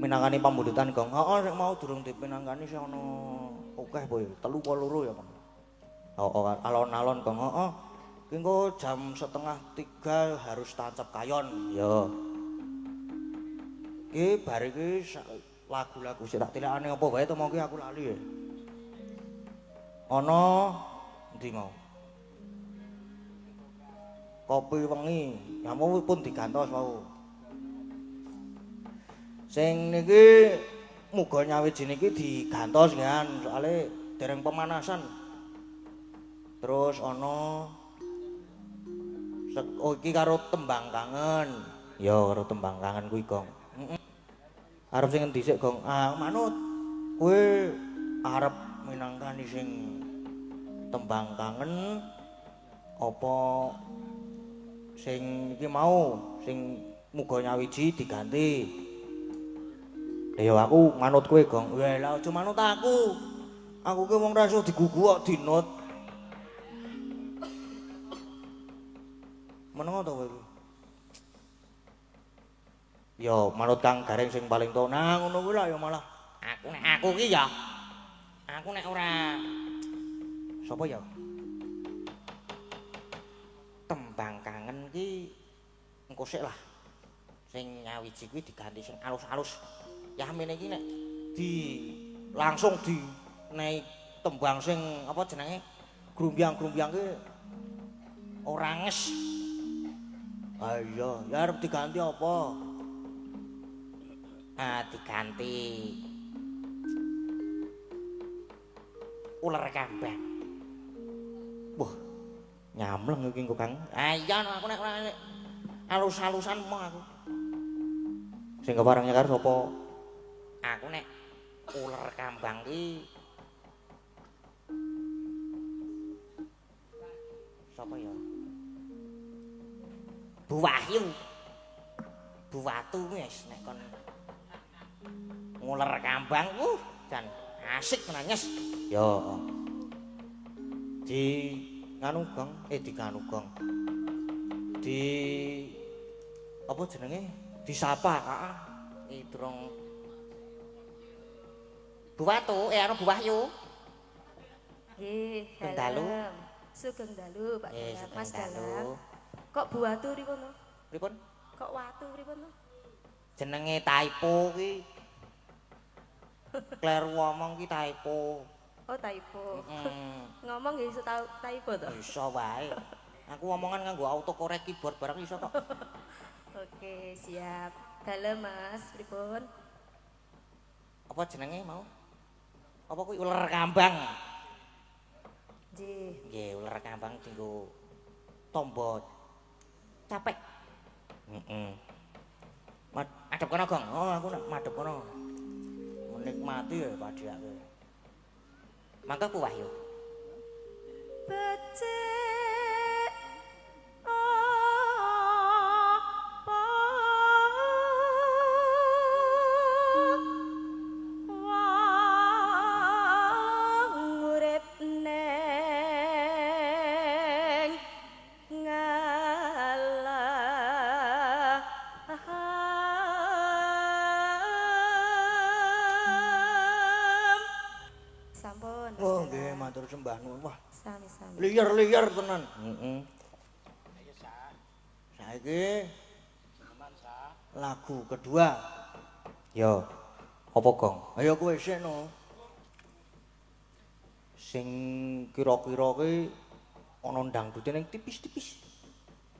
minangkani pambudutan Gong. Heeh sing mau durung dipinangkani sing ana akeh apa ya? 3 apa 2 ya, Kang. Heeh alon-alon Gong. Heeh. Ki engko jam 2:30 harus tancap kayon. Ya. Ki bar iki lagu-lagu sik tak tilakane apa wae to mau ki aku lali ya. Ana endi mau? Kopi wengi, kamu pun digantos mau. Sing niki muga nyawiji niki digantos kan, soalé dereng pemanasan. Terus ana iki karo tembang kangen. Ya karo tembang kangen kuwi, Gong. Heeh. Arep sing endi sik, Gong? Ah, manut. Kowe arep minangkani sing tembang kangen apa sing iki mau sing muga nyawiji diganti. Ya aku manut kowe, Gong. Wah, lah aja manut aku. Aku ki wong ra iso digugu kok dinut. Menengo to kowe iki? Ya manut Kang Gareng sing paling tuwa. Nah, ngono kuwi lah ya malah. Aku ki ya. Aku nek ora sapa ya? Tembang kangen ki engko sik lah. Sing nyawiji kuwi diganti sing alus-alus. Ya mene iki nek langsung di nek tembang sing apa jenenge grumbyang-grumbyang ki ora nges. Ah iya, ya arep diganti apa? Ah diganti ular kambang. Wah, nyamleng iki engko Kang. Ah iya aku nek alus-alusan mau aku. Sing keparengnya karo sapa? Aku nek ular kambang ki sapa ya? Bu Wahyu. Bu Watu wis nek kon nguler kambang jan asik menanyes. Ya. Di nganu Gong, di nganu Gong. Di apa jenenge? Disapa, heeh. Iki durung Bu Watu, anu Bu Wahyu. Nggih, Dalu. Sugeng dalu, Pak Dalang, Mas Dalang. Dalu. Kok Bu Watu pripun to? Pripun? Kok Watu pripun to? Jenenge typo ki. Kleru ngomong ki typo. Oh, typo. Heeh. Ngomong nggih iso typo to? Iso wae. Aku ngomongan nganggo autocorrect keyboard barang iso kok. Oke, siap. Dalem Mas, pripun? Apa jenenge mau? Apa kuwi ular kambang? Nggih. Nggih, ular kambang dienggo tombo capek. Heeh. Madhep kono, Gong. Oh, aku nek madhep kono. Menikmati ya padhake. Mangga ku Wahyu. Becik matur sembah nuwun. Wah, sami-sami. liar-liar tenan. Heeh. Saiki lagu kedua. Ya, apa Gong? Ayo kowe sik no. Sing kira-kira ki ana dangdute ning tipis-tipis.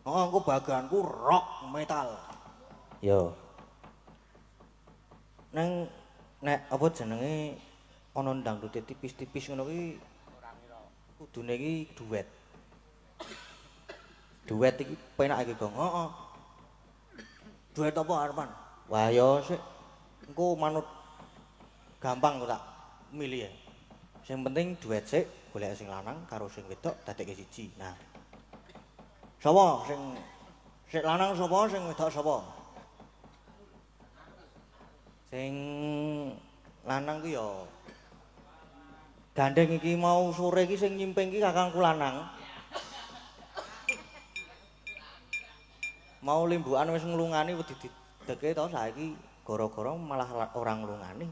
Heeh, engko bagianku rock metal. Ya. Neng nek apa jenenge ana dangdute tipis-tipis ngono ki kudune iki duet. Duet iki penak iki, Gong. Heeh. Duet apa arepan? Wah ya sik engko manut gampang kok tak milih ya. Sing penting duet sik, golek sing lanang karo sing wedok dadekke siji. Nah. Sapa sing lanang sapa, sing wedok sapa? Sing lanang ku ya gandeng iki mau sore iki sing nyimping iki kakangku lanang. Mau limbukan wis nglungani wedi dideke to saiki gara-gara malah orang lungane.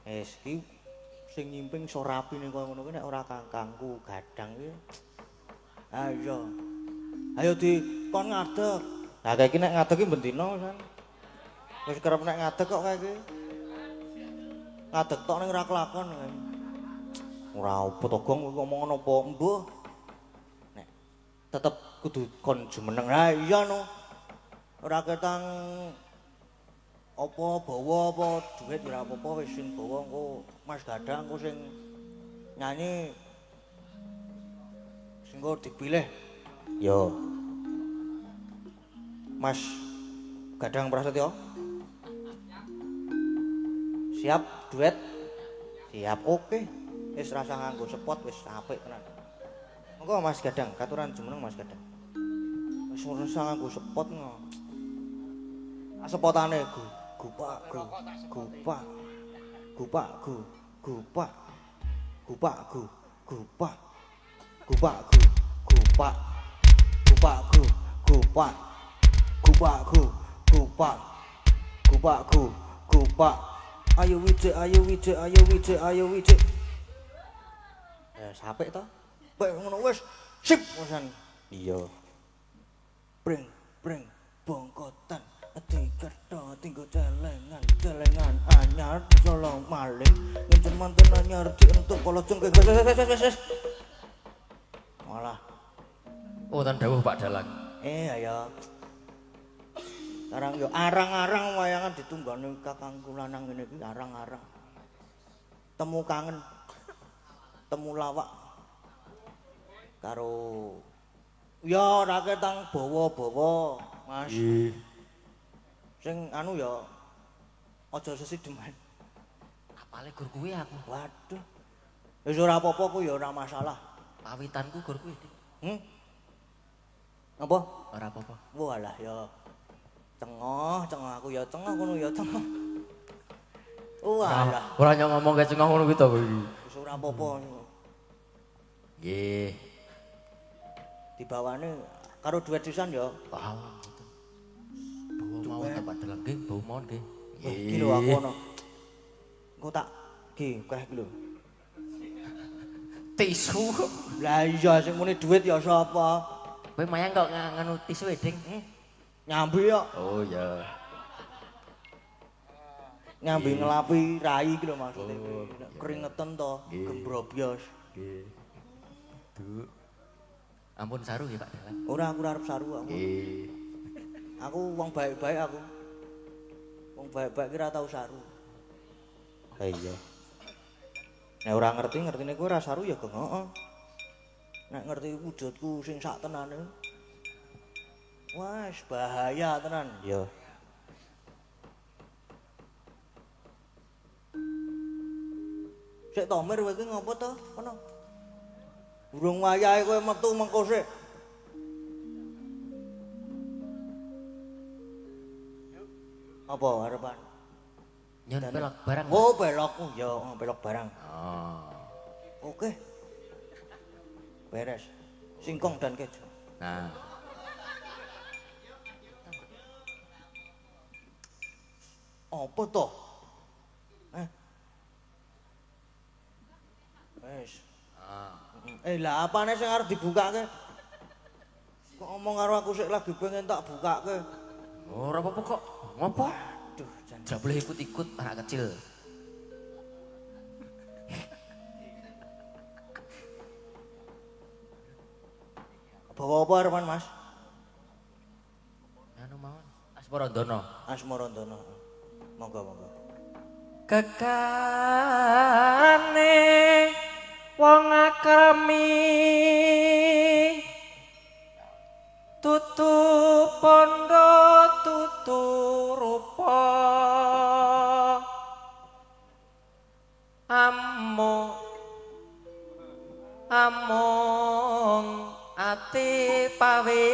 Iki sing nyimping iso rapine koyo ngono kuwi nek ora kangkangku gadang iki. Ayo. Ayo kon ngadeg. Lah kaya iki nek ngadeg iki bendina san. Wis kerep nek ngadeg kok kaya iki. Ngadeg tok ning ora kelakon. Ora opo to Gong ngomong napa mbuh. Nek tetep kudu kon jumeneng. Ha iya no. Ora ketang apa bawa apa duit ora apa-apa wis sing bawa engko Mas Gadang engko sing nyanyi sing engko dipilih. Yo. Mas Gadang Prasetyo. Siap duet? Siap oke. Wis rasa nganggo spot wis apik tenan. Monggo Mas Gadang, katuran jumeneng Mas Gadang. Wis rasa nganggo spot ngono. Sepotane gupak gupak gupak gupak gupak gupak gupak gupak gupak gupak gupak gupak gupak gupak ayo wijik ayo wijik ayo wijik ayo wijik. Sampai to? Baik ngono wis. Sip wisan. Iya. Breng breng bongkotan diketho tinggo celengan anyar solo maling ngencen manten anyar dientuk kala jengke wis. Malah. Oh tan dawuh Pak Dalang. Ayo. Sekarang yo arang-arang wayangan ditunggane kakangku lanang ngene iki arang-arang. Temu kangen. Temu lawak karo ya ora ketang bawa-bawa Mas. Sing anu ya aja sesideman. Apale gur kuwi aku. Waduh. Wis ora apa-apa ku ya ora masalah. Pawitanku gur kuwi. Apa? Ora apa-apa. Walah ya. Cengah aku ya cengah kono ya cengah. Walah. Ora nyong ngomong ke cengah ngono kuwi to iki. Wis ora apa-apa. Nggih. Dibawane karo duet sisan ya. Wow. Bawa mau Pak Dalang nggih, bawa mawon nggih. Iki lho aku ono. Engko tak nggih keh iki lho. Tisu. Lah iya sing muni duit ya sapa? Kowe mayang kok nganu tisu Ding. Nyambi kok. Oh ya. Nyambi ngelapi rai iki lho maksudnya. Keringetan to, gembrobyos. Nggih. Du. Ampun saru ya Pak Dalang. Ora aku arep saru aku. Nggih. Aku wong baik-baik aku. Wong baik-baik ki ora tau saru. Ha iya. Nek ora ngertine kowe ora saru ya geng heeh. Nek ngerti wujudku sing sak tenane. Wah, bahaya tenan. Iya. Sik Tomir kowe iki ngopo to? Kono. Burung wayahe kowe metu mengko sik. Apa harapan? Nyon belok barang. Oh, belok. Ya, belok barang. Oh. Oke. Beres. Singkong dan keju. Nah. Apa to? Wes. Lah apane sing arep dibukake? Kok ngomong karo aku sik lagi pengen tak bukake. Ora apa-apa kok. Ngopo? Aduh, jan. Tidak boleh ikut-ikut anak kecil. Bawa apa arepan, Mas? Anu mawon. Asmarandono. Asmarandono. Monggo, monggo. Kekarane wong akrami tutu pondo tutu rupa among ati pawe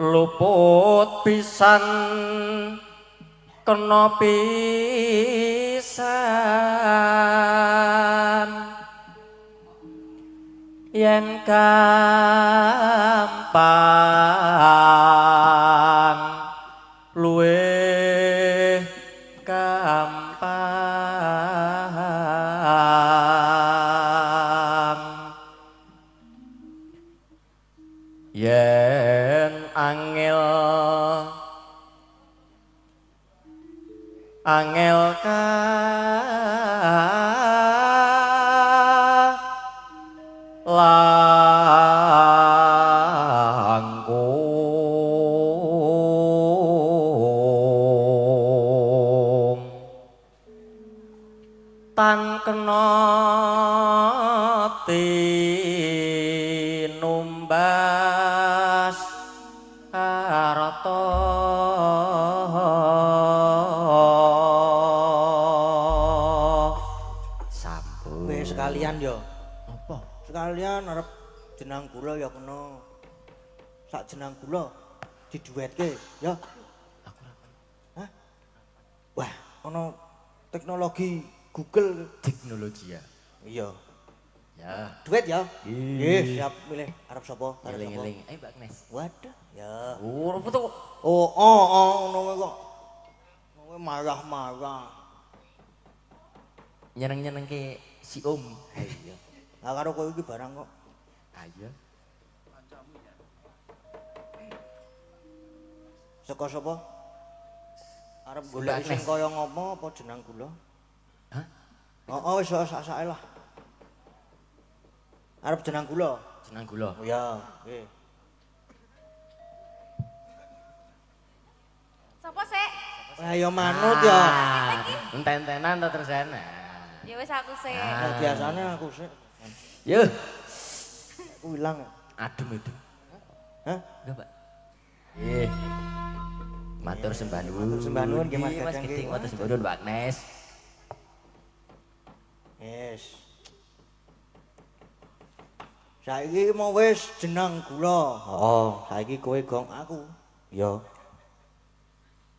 luput pisan kena pisan yen gampang luwih gampang yen angel langkung tan kena tinumbas harta sampun Wis sekalian ya. apa Sekalian arep jenang gula ya kena. Sak jenang gula diduetke ya. aku ora Hah? Wah, ana teknologi Google. teknologi ya Iya. ya Duet ya? Ih. Nggih, siap milih arep sapa? Arep sapa? eling-eling ayo Mbak Agnes Waduh, ya. oh apa tuh Ngono kuwi kok. Kowe marah-marah. nyeneng-nyeneng ke si Om Iya. Lah karo kowe iki barang kok. ayo Saka sapa? Arep Mbak golek sing Agnes. kaya ngopo apa jenang gula? hah Heeh, wis sak-sake lah. Arep jenang gula. jenang gula Oh ya, nggih. Sopo sik? Lah ya manut ya. enten-entenan to terus ana Ya wis aku sik. Nah, biasane aku sik. yo Aku ilang. adem itu Hah? enggak Pak matur sembah nuwun Matur sembah nuwun nggih, Mas Mas Gadang, Geding nggih. matur sembah nuwun Mbak Agnes Yes. Saiki mau wis jenang gula. Oh, saiki kowe gong aku. Ya.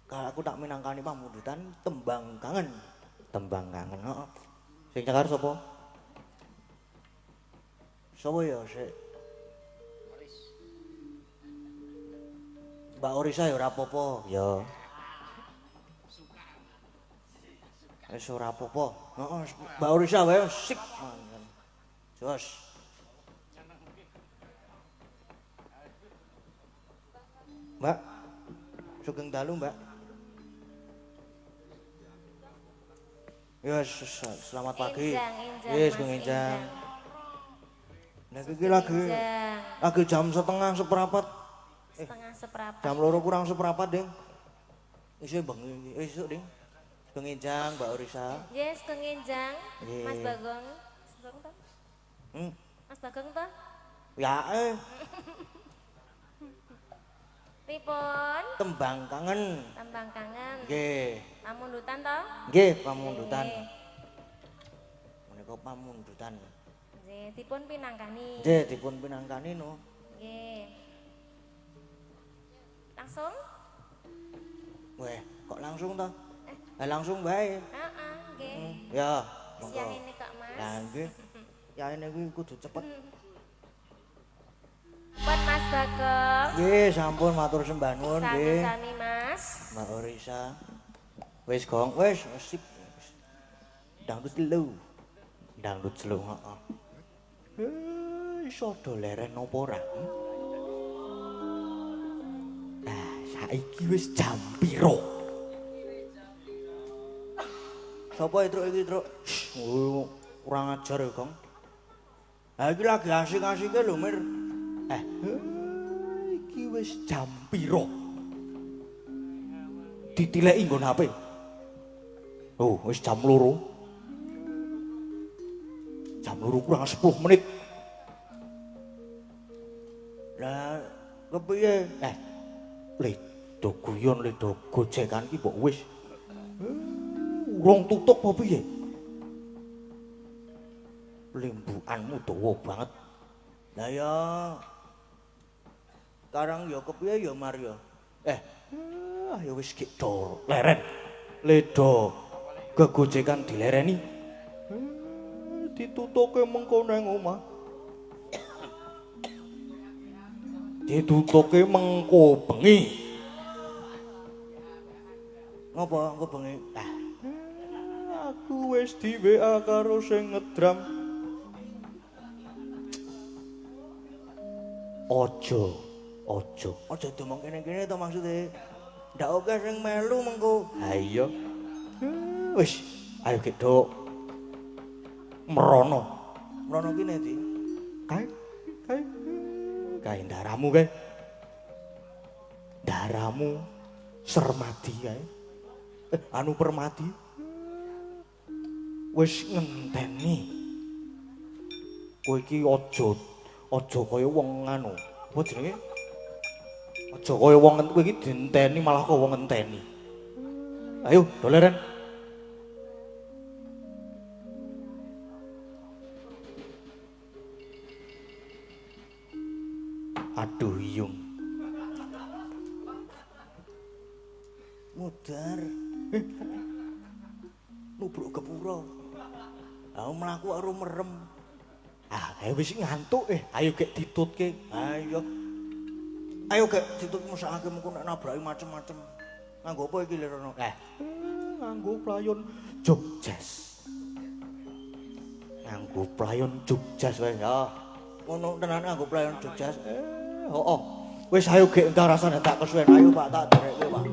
Kalau aku tak minangkani pamundutan tembang kangen. Tembang kangen, heeh. Sing cekar sapa? Sapa ya sik? Mbak Orisa ya ora apa-apa, ya. Wis ora apa-apa. Heeh, Mbak Orisa wae sip. Jos. Mbak, sugeng dalu, Mbak. Ya, selamat pagi. Enjang, Yes, Mas, Bung Enjang. enjang. Nah, iki lagi Enjang. jam setengah seperempat. Setengah seperempat. Jam loro kurang seperempat, Ding. Isuk bengi, isuk, Ding. Bung Enjang, Mbak Orisa. Yes, kengenjang. Nggih. Mas Bagong. Mas Bagong toh? Hmm. Mas Bagong toh? Ya, Pripun? tembang kangen. Tambang kangen. Nggih. Pamundutan toh? Nggih, pamundutan. Nggih. Menika pamundutan. Nggih, dipun pinangkani. Nggih, dipun pinangkani no. Nggih. Langsung? Weh, kok langsung ta? Langsung bae. Heeh, nggih. Ya, Siang monggo. ini kok, Mas. Lah nggih. Ya ini kuwi kudu cepet. Buat Mas Bagong. Nggih, sampun matur sembah nuwun nggih. Sami-sami, Mas. Mbak Orisa. Wis gong, wis sip. Dangdut slow. Dangdut slow, heeh. Iso do leren apa ora? Nah, saiki wis jam piro? Sapa Truk iki, Truk? Oh, kurang ajar ya, Gong. Ha iki lagi asik-asike lho, Mir. Iki wis jam piro? Ditileki nggon HP. Oh, wis jam 2. Jam 2 kurang 10 menit. Lah, kepiye? Ledo guyon, ledo gojekan ki mbok wis. Urung tutuk apa piye? Limbukanmu dawa banget. Lah ya. Sekarang ya kepiye ya Mar ya? Ya wis gek do leren. Ledo gegojekan dilereni. Ditutuke mengko nang omah. ditutuke mengko bengi. Ngapa engko bengi? Ah. Aku wis di WA karo sing ngedram. Ojo domong kene-kene to maksude. Ndak oke sing melu mengko. Ha iya. Wis, ayo Gek Dok. Merono. Merono ki ndi? Kae ndaramu kae. Ndaramu Sermadi kae. Anu Permadi. Wis ngenteni. Kowe iki aja kaya wong anu. Apa jenenge? Aja kaya wong kowe iki dinteni malah kok wong ngenteni. Ayo, doleren. Aduh iyung. Mudar. Nubruk kepura. Aku mlaku karo merem. Wis ngantuk ayo Gek ditutke. Ayo. Ayo Gek ditut mesakake mengko nek nabraki macem-macem. Nganggo apa iki Lirono? Nganggo playon Jogjas. Nganggo playon Jogjas wae ya. Ngono tenan nganggo playon Jogjas. Heeh. Wis ayo Gek entar rasane tak kesuwen. Ayo Pak tak derekke Pak.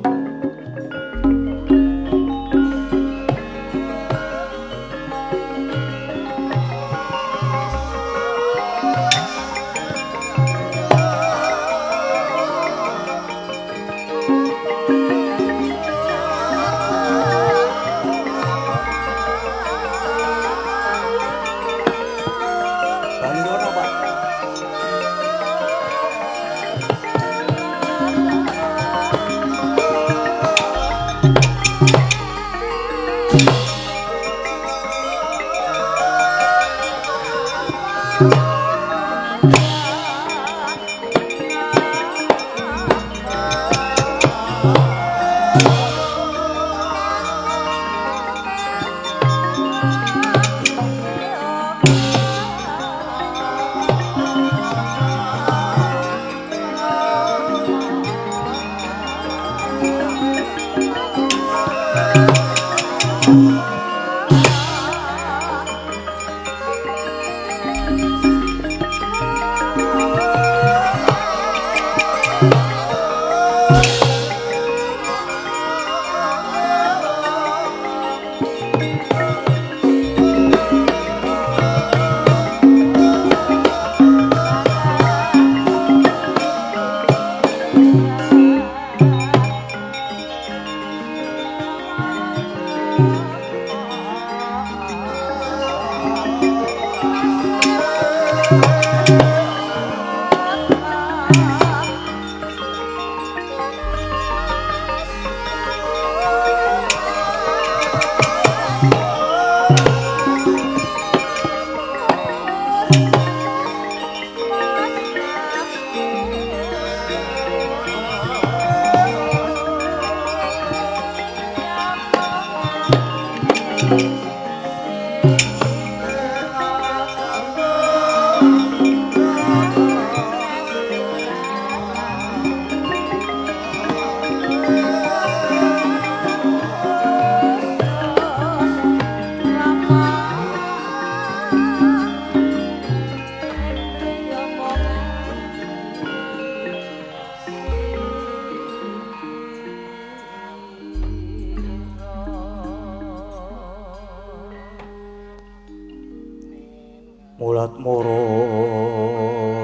Mulat moro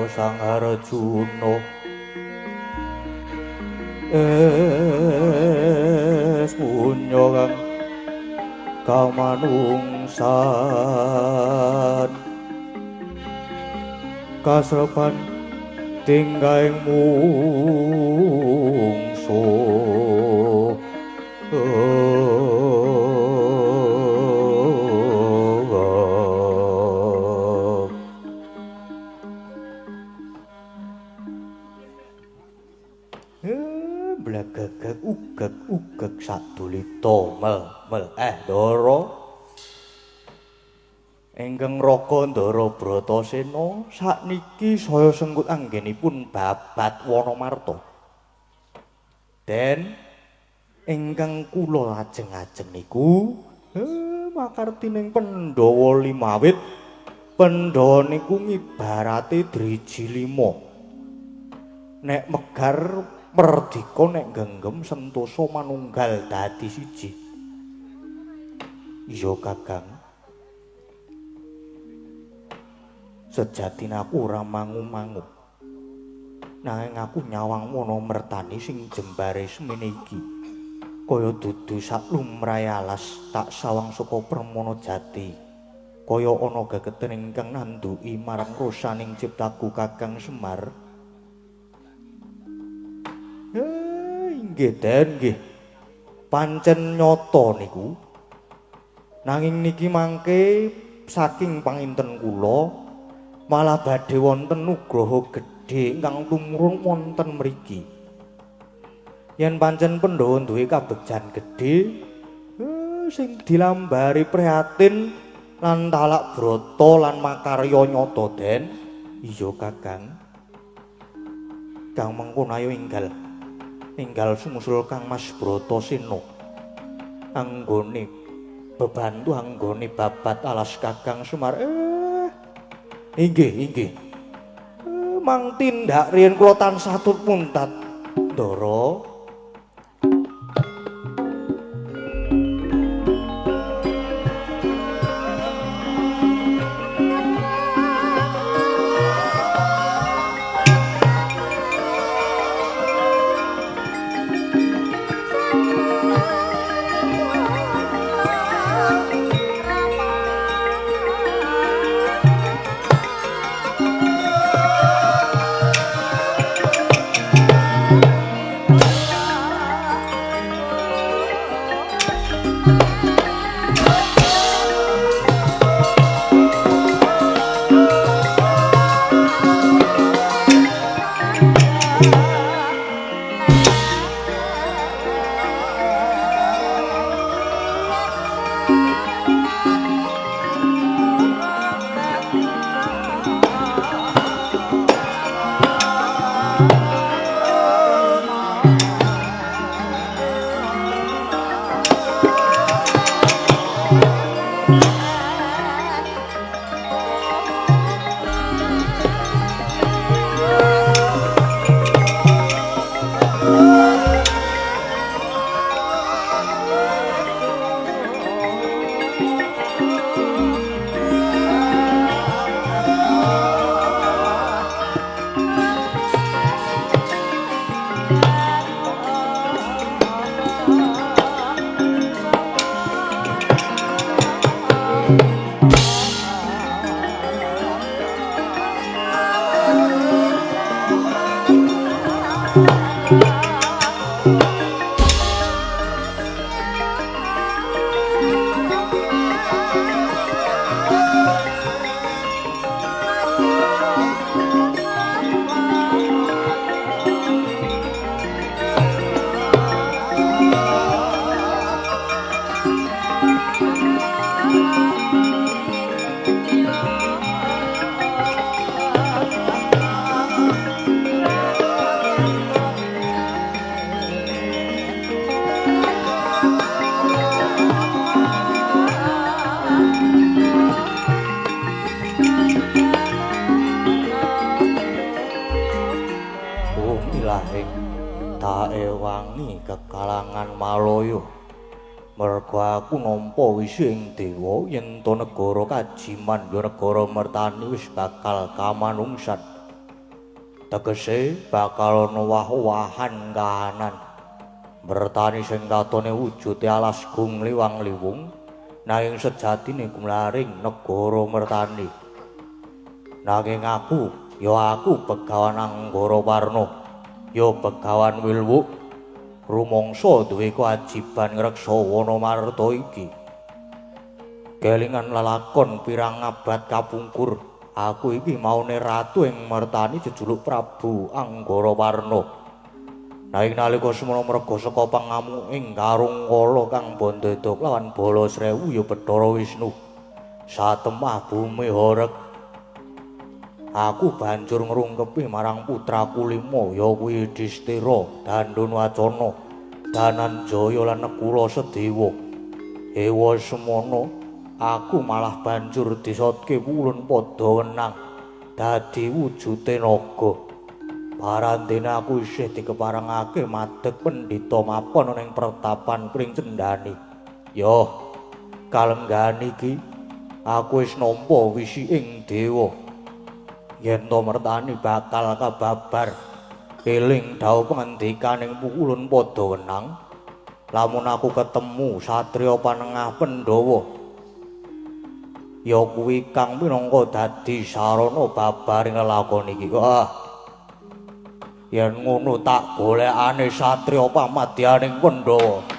Sang Arjuna munya kang kamanungsan kasrepan tinggaing mungsu blagagag ugag sadulita mel Doro Ingkang Raga Ndara Bratasena sakniki saya sengkut anggenipun babat Wanamarta. Den ingkang kula lajeng-ajeng niku makartining Pandhawa limawit. Pandhawa niku ngibarate driji 5. Nek megar merdika, nek genggem sentosa manunggal dadi siji. Iya Kakang. Sejatine aku ora mangu-mangu. Nanging aku nyawang Wanamertani sing jembare semene iki. Kaya dudu sak lumrahe alas tak sawang saka Permana Jati. Kaya ana gegeten ingkang nanduki marang rosaning ciptaku Kakang Semar. Inggih Den nggih. Pancen nyata niku. Nanging niki mangke saking panginten kula malah badhe wonten nugraha gedhe ingkang tumurun wonten mriki. Yen pancen Pandhawa duwe kabegjan gedhe sing dilambari prihatin lan talak brata lan makarya nyata Den. Iya Kakang. Kang mengkono ayo enggal sumusul Kang Mas Bratasena anggone bebantu anggone babat alas Kakang Semar. Inggih. Mang tindak riyen kula tansah muntat Ndara. Aku nampa wising dewa yen to negara Kajiman ya negara Mertani wis bakal kamanungsan. Tegese bakal ana wah-wahan kahanan. Mertani sing katone wujude alas gung liwang-liwung nanging sejatine gumlaring negara Mertani. Nanging aku Begawan Anggara Warna, ya Begawan Wilwuk. Rumangsa duwe kewajiban ngreksa Wanamarta iki. Kelingan lelakon pirang abad kapungkur, aku iki maune ratu ing Mertani jejuluk Prabu Anggara Warna. Nanging nalika semana merga saka pangamu ing Karung Kala kang Bandadok lawan Balasrewu ya Bathara Wisnu. satemah bumi horeg aku banjur ngrungkepi marang putraku lima ya kuwi Yudhistira, Dandunwacana, Dananjaya lan Nekula Sedewa. Ewa semono aku malah banjur disotke wulun padha wenang dadi wujute naga. Parandene aku isih dikeparengake madeg pendhita mapon ning pertapan Pring Cendani. Yo, kalenggan iki aku wis nampa wisiking dewa. Yen to mertani bakal kababar eling dawuh pangandikaning wulun padha wenang. Lamun aku ketemu satriya panengah Pandhawa ya kuwi kang minangka dadi sarana babaring lelakon iki. Wah, yen ngono tak golekane satriya pamadyaning Pandhawa.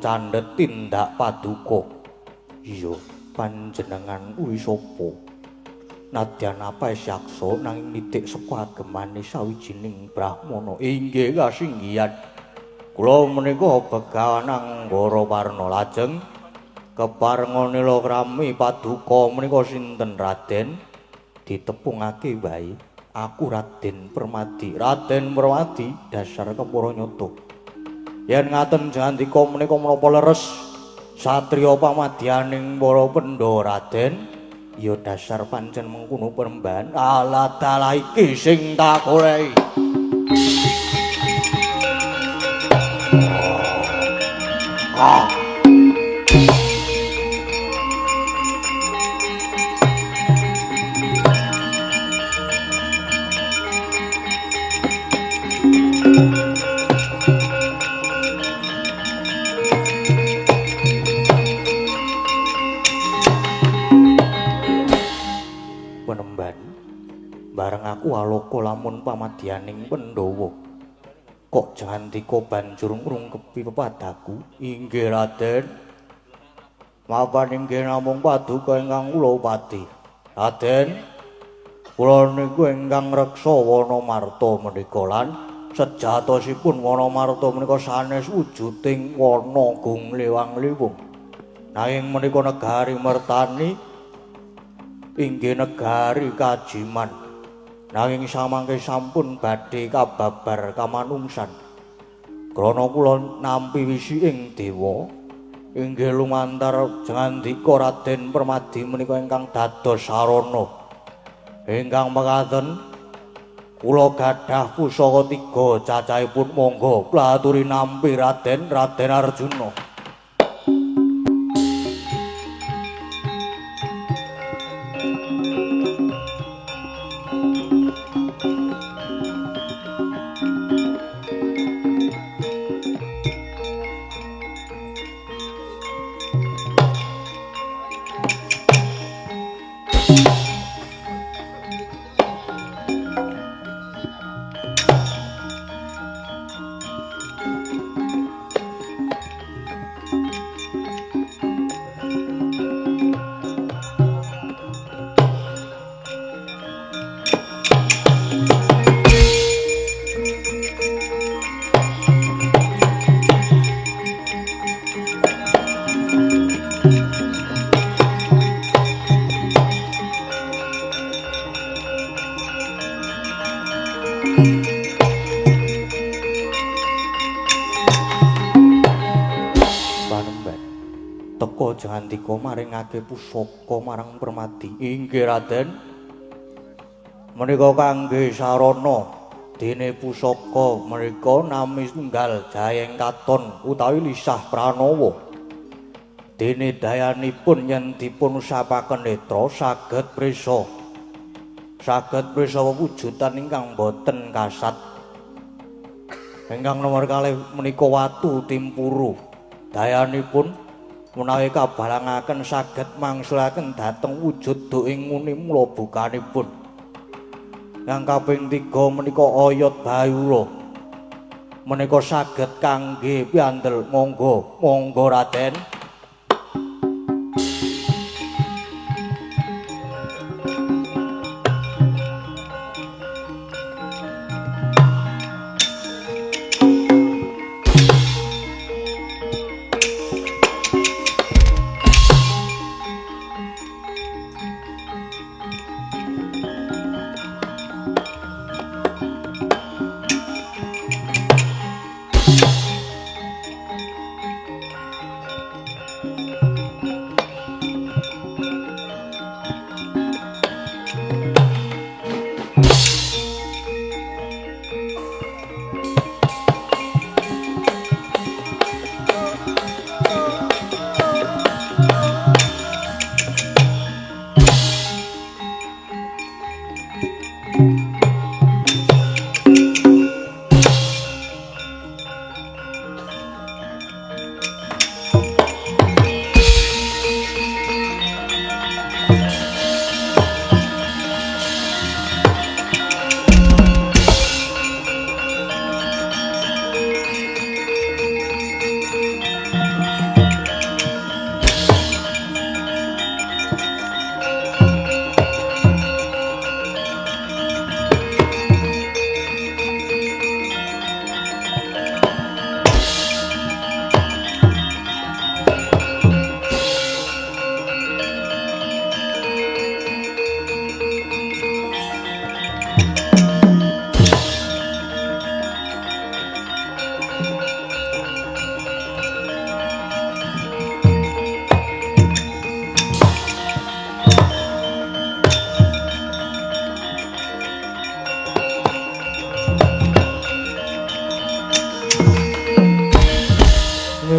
Candhet tindak paduka. Iya, panjenengan kuwi sapa? Nadyan apa yaksa nanging nitik saka agemane sawijining brahmana. Inggih kasinggihan. Kula menika Begawan Anggara Warna. Lajeng keparenga nilakrami paduka menika sinten Raden? Ditepungake wae. Aku Raden Permadi. Raden Permadi dasar kepara nyata. Yen ngaten jandika menika menapa leres satriya pamadyaning para Pandhawa Raden, ya dasar pancen mengkono perembahan. Alah dalah iki sing tak goleki. Bareng aku alaka lamun pamadyaning Pandhawa. Kok jandika banjur ngrungkepi pepadaku. Inggih Raden. Mapan inggih namung paduka ingkang kula upati. Raden, kula niku ingkang reksa Wanamarta menika lan sejatosipun Wanamarta menika sanes wujuding wana gunglewang-lewung. Nanging menika negari Mertani inggih negari kajiman. Nanging samangke sampun badhe kababar kamanungsan. Krana kula nampi wisiking dewa inggih lumantar jangandika Raden Permadi menika ingkang dados sarana. Ingkang mekaten kula gadah pusaka 3 cacahipun monggo kula aturi nampi Raden Arjuna. Pandaka jangandika maringake pusaka marang Permadi. Inggih Raden. Menika kangge sarana dene pusaka menika nami tunggal Jayeng Katon utawi Lisah Pranawa. Dene dayanipun yen dipun usapaken netra saged prisa. Saged prisa wujudan ingkang boten kasat. Ingkang nomor kalih menika watu timpuru. Dayanipun menawi kabalangaken saged mangsulaken dhateng wujud duing muni mula bukanipun. Yang kaping 3 menika oyot bayura. Menika saged kangge piandel monggo Raden.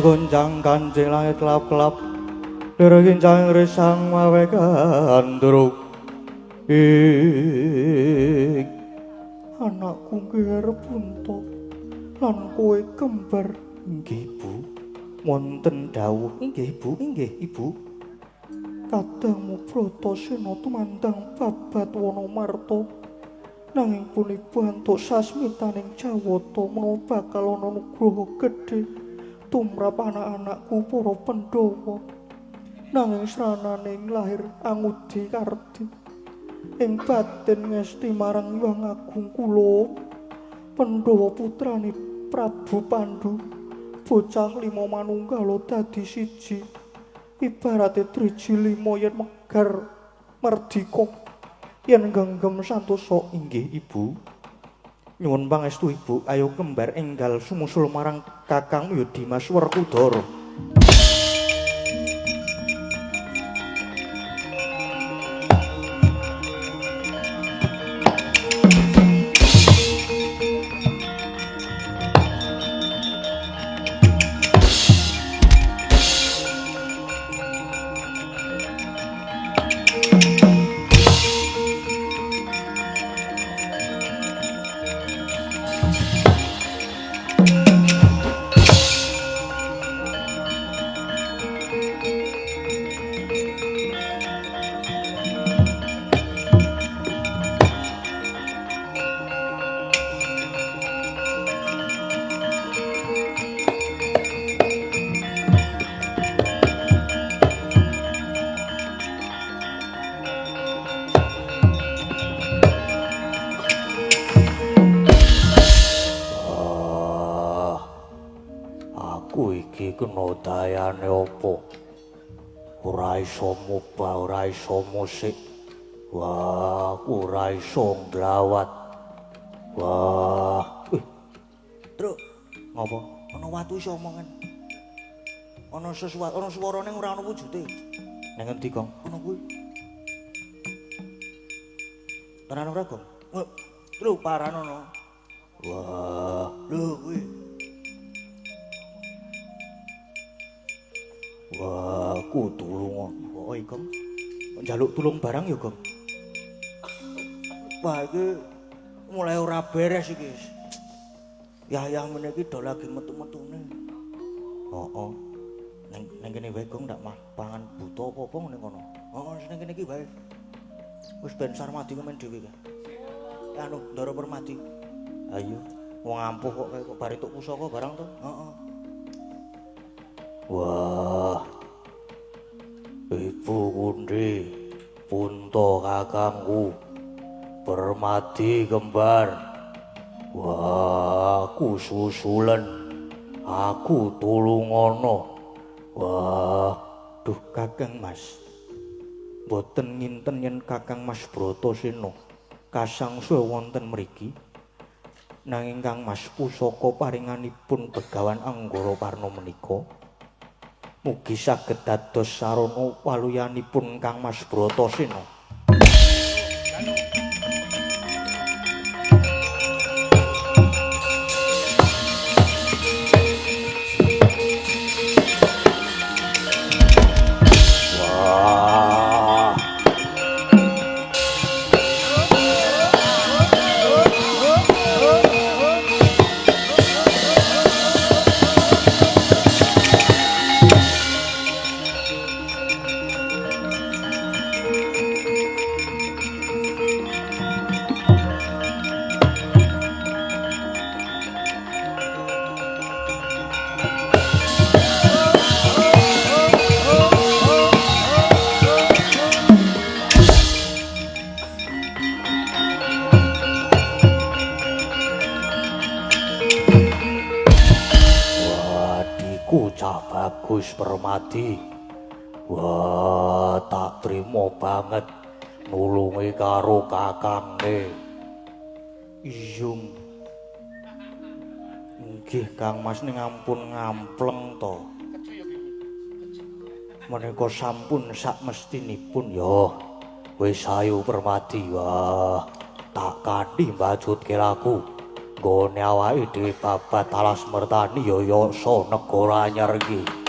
Gonjang kanjeng langit kelap-kelap Deragincang resang mawe kandruk anakku ger punta lan kowe kembar inggih Bu wonten dawuh inggih Bu inggih Ibu kadangmu Bratasena tumandang babat Wanamarta nanging punipun antuk sasmitaning Jawata menawa bakal ana nugraha gedhe tumrap anak-anakku para Pandhawa nanging srananing lahir angudi kardi ing batin ngesti marang Hyang Agung kula Pandhawa putrane Prabu Pandhu bocah 5 manunggal dadi siji ibarate driji 5 yen megar merdika yen genggam santosa inggih Ibu. Nyuwun pangestu Ibu, ayo kembar enggal sumusul marang Kakang Dimas Werkudara. Kena dayane apa? Ora iso mubah, ora iso musik. Wah, ora iso nglawat. Wah. Truk, ngopo? Ana watu iso omongan. ana sesuatu, ana swarane ora ana wujude. Nang endi, Gong? Ana kuwi. Tenan ora, Gong? Lho, paran ana. Wah, Lho kuwi. wah, kudu lunga. Kok Gong? Njaluk tulung barang ya, Gong? Wah, iki mulai ora beres iki. Yayah meniki do lagi metu-metune. Heeh. Nang kene wae, Gong, ndak mah pangan buta apa-apa ngene kono. Heeh, seneng kene iki wae. Wis ben Sarmadi kemen dhewe iki. Anu, Ndara Permadi. Ayo, wong ampuh kok kok bar entuk pusaka barang to. Heeh. Wah. Ibu Kundi, Punta kakangku. Permadi kembar. Wah, aku susulen. Aku tulungono. Wah, duh Kakang Mas. Boten nginten yen Kakang Mas Bratasena kasangsa wonten mriki. Nanging Kang Mas pusaka paringanipun Begawan Anggara Parna menika mugi saged dados sarana waluyanipun Kang Mas Bratasena. Bagus Permadi. Wah, tak trimo banget nulungi karo kakange. Iyung. Nggih Kang Mas ning ampun ngampleng to. Menika sampun sak mestinipun ya. Wis ayo Permadi. Wah, tak kanthi mbajutke laku. Nggone awake dhewe babat alas mertani ya yasa negara anyar iki.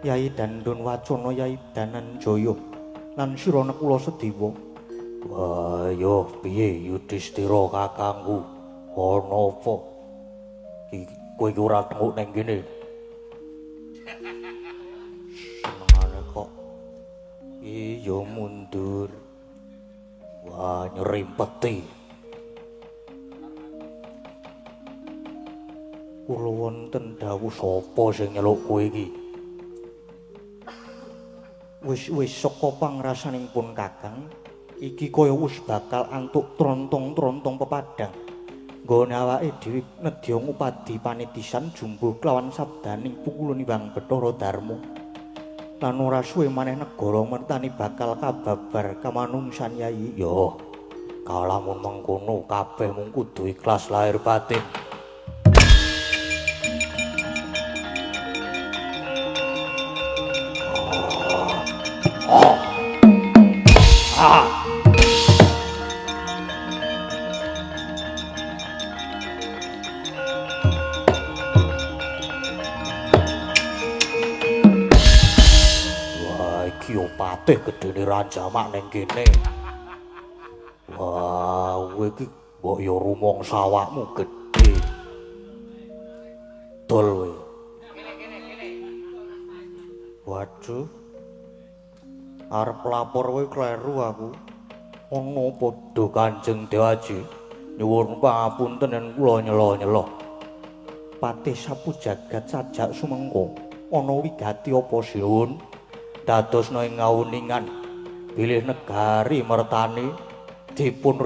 Yai Dandun Wacana Yai Dananjaya lan Sirana kula Sedewa. Wah, yo piye Yudhistira kakangku? Ana apa? Kowe iki ora tenguk ning kene. Senengane kok. Iya mundur. Wah, nyerimpeti. Kula wonten dawuh sapa sing nyeluk kowe iki? Wis saka pangrasaning pun Kakang, iki kaya wis bakal antuk trontong-trontong pepadang. Nggone awake dhewe nedya ngupadi panitisan jumbuh kelawan sabdaning pukulun Hyang Bathara Darma. Lan ora suwe maneh negara mertani bakal kababar kamanungsan Yai. Yo, kalamun mengkono kabeh mung kudu ikhlas lahir batin. dadi patih gedene Ranjamak ning kene. Wah, kowe iki mbok ya rumangsa awakmu gedhe. Dol kowe. Waduh. Arep lapor kowe kleru aku. Ono padha Kanjeng Dewaji. Nyuwun pangapunten yen kula nyela-nyela. Patih sapu jagat sajak sumengko. Ana wigati apa sinuwun? Dadosna ing ngawuningan bilih negari mertani dipun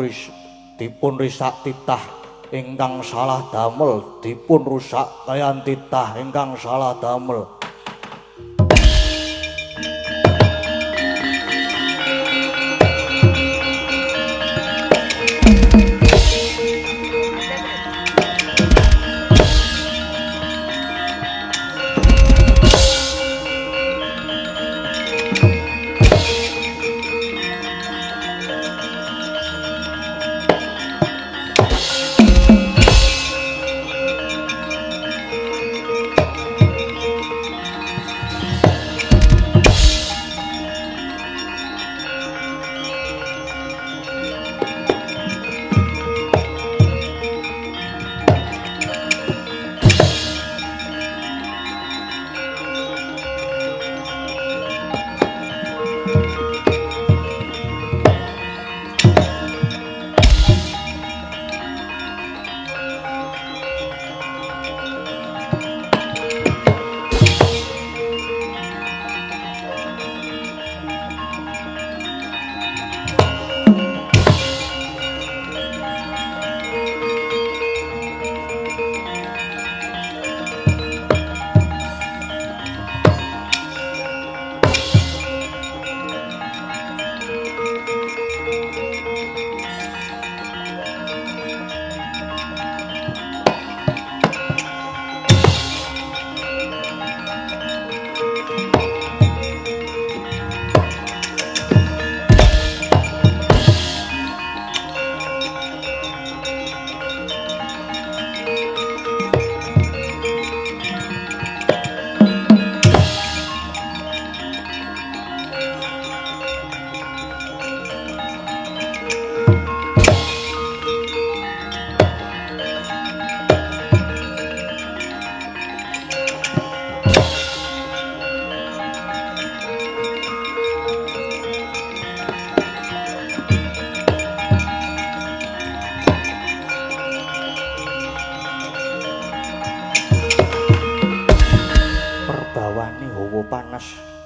risak titah ingkang salah damel, dipun rusak kayan titah ingkang salah damel.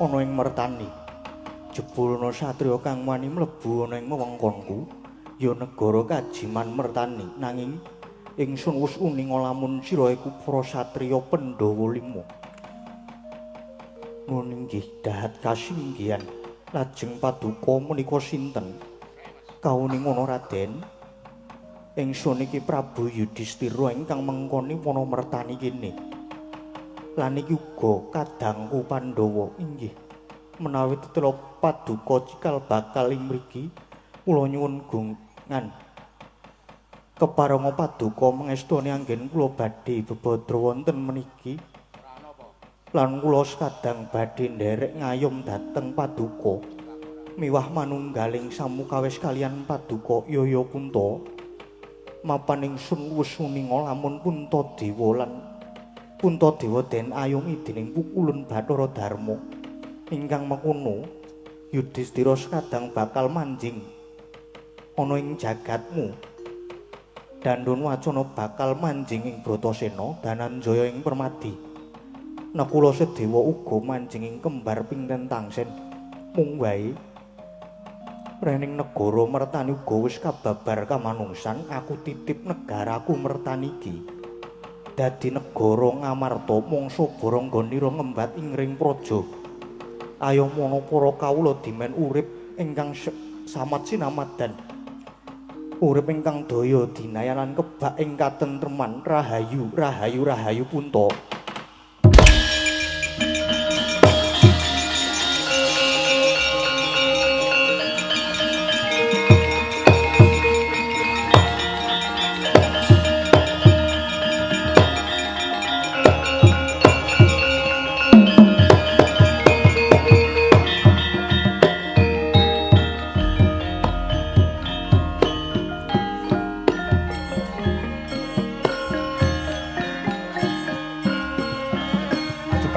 ana ing mertani. Jebulna satriya kang wani mlebu ana ing wewengkonku ya negara Kajiman Mertani, nanging ingsun wis uning lamun sira iku para satriya Pandhawa 5. Nun inggih dahat kasinggihan. Lajeng paduka menika sinten? Kauning ana Raden. Ingsun iki Prabu Yudhistira ingkang mengkoni wana mertani kene. Lan iki uga kadangku Pandhawa. Inggih. Menawi tetela paduka cikal bakal ing mriki, kula nyuwun gungan keparenga paduka mangestuni anggen kula badhe bebadra wonten meniki. Lan kula sekadang badhe nderek ngayom dhateng paduka miwah manunggaling samukawis kalian paduka Yaya Kunta. Mapan ingsun wis uninga lamun Puntadewa lan Puntadewa den ayungi dening pukulun Bathara Darma. Ingkang mengkono Yudhistira sekadang bakal manjing ana ing jagatmu. Dandun Wacana bakal manjing ing Bratasena, Dananjaya ing Permadi. Nakula Sedewa uga manjing ing kembar Pinten Tangsen. Mung wae rening negara Mertani uga wis kababar kamanungsan, aku titip negaraku Mertani iki dadi negara ngamarta mangsa Baranganira ngembat ing ring praja. Ayo mono para kawula dimen urip ingkang samat sinamadan. Urip ingkang daya dinayan lan kebak ing katentreman. Rahayu, rahayu, rahayu Punta.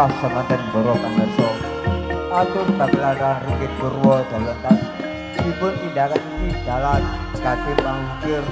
Mangkah semanten Boro Pamirsa. Atur Bagelarang Ringgit Purwo dalentas dipun tindakan iki dalan kanthi mangukir